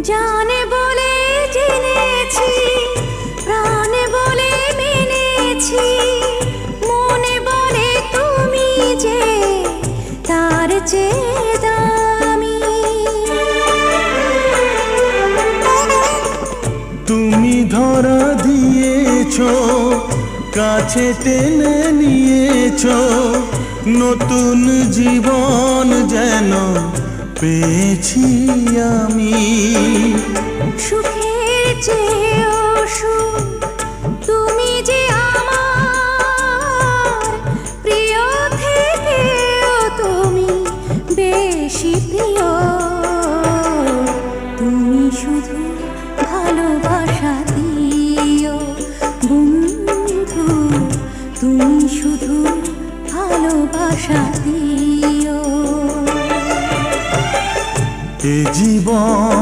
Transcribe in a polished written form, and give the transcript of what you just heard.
জানে বলে জেনেছি, প্রাণে বলে মেনেছি, মনে বলে তুমি যে তার চেয়ে দামি। তুমি ধরা দিয়েছো, কাছে টেনে নিয়েছো, নতুন জীবন যেন পেয়েছি আমি। সুখের চেয়েও সুখ তুমি যে আমার, প্রিয় থেকেও তুমি বেশি প্রিয়। তুমি শুধু ভালোবাসা দিও বন্ধু, তুমি শুধু ভালোবাসা দিও। এ জীবন